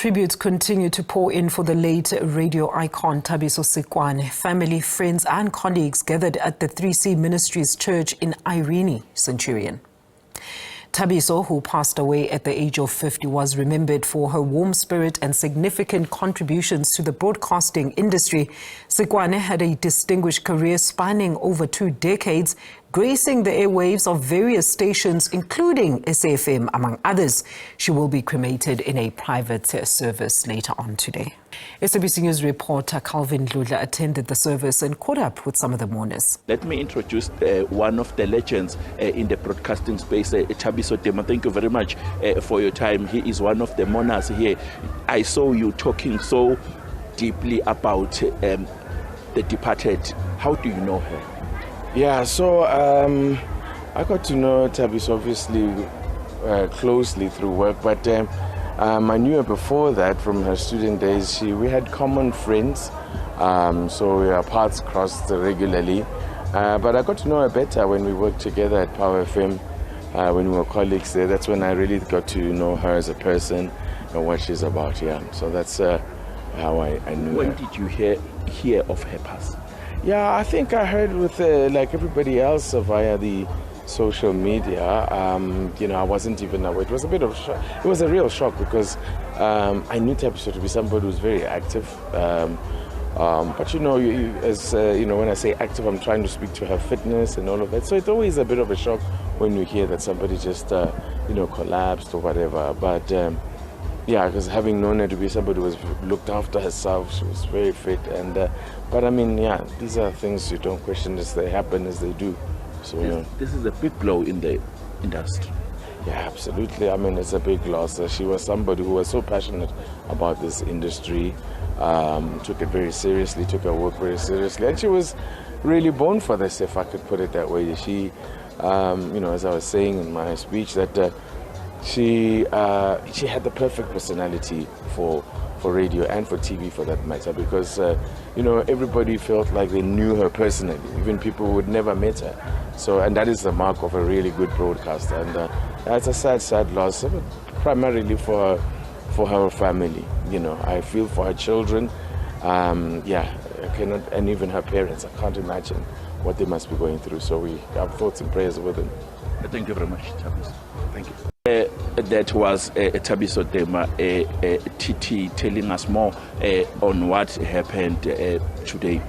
Tributes continue to pour in for the late radio icon Thabiso Sikwane. Family, friends and colleagues gathered at the 3C Ministries Church in Irene, Centurion. Thabiso, who passed away at the age of 50, was remembered for her warm spirit and significant contributions to the broadcasting industry. Sikwane had a distinguished career spanning over 2 decades, gracing the airwaves of various stations, including SAFM, among others. She will be cremated in a private service later on today. SABC News reporter Dludla attended the service and caught up with some of the mourners. Let me introduce one of the legends in the broadcasting space, Thabiso Sikwane. Thank you very much for your time. He is one of the mourners here. I saw you talking so deeply about the departed. How do you know her? Yeah, so I got to know Thabiso obviously closely through work, but I knew her before that from her student days. We had common friends, so our paths crossed regularly. But I got to know her better when we worked together at Power FM, when we were colleagues there. That's when I really got to know her as a person and what she's about, yeah. So that's how I knew her. When did you hear of her past? Yeah, I think I heard with like everybody else via the social media. I wasn't even aware. It was a bit of a shock. It was a real shock because I knew Thabiso to be somebody who's very active. But when I say active, I'm trying to speak to her fitness and all of that. So it's always a bit of a shock when you hear that somebody just collapsed or whatever. But yeah, because having known her to be somebody who was looked after herself, she was very fit. But I mean, yeah, these are things you don't question as they happen, as they do. So this is a big blow in the industry. Yeah, absolutely. I mean, it's a big loss. She was somebody who was so passionate about this industry, took it very seriously, took her work very seriously, and she was really born for this, if I could put it that way. She, as I was saying in my speech, that she had the perfect personality for radio and for TV for that matter, because everybody felt like they knew her personally, even people who would never met her. So, and that is the mark of a really good broadcaster, and it's a sad loss, primarily for her family. I feel for her children, I cannot, and even her parents. I can't imagine what they must be going through. So we have thoughts and prayers with them. Thank you very much, Thabiso. Thank you. That was Thabiso Sikwane, TT, telling us more on what happened today.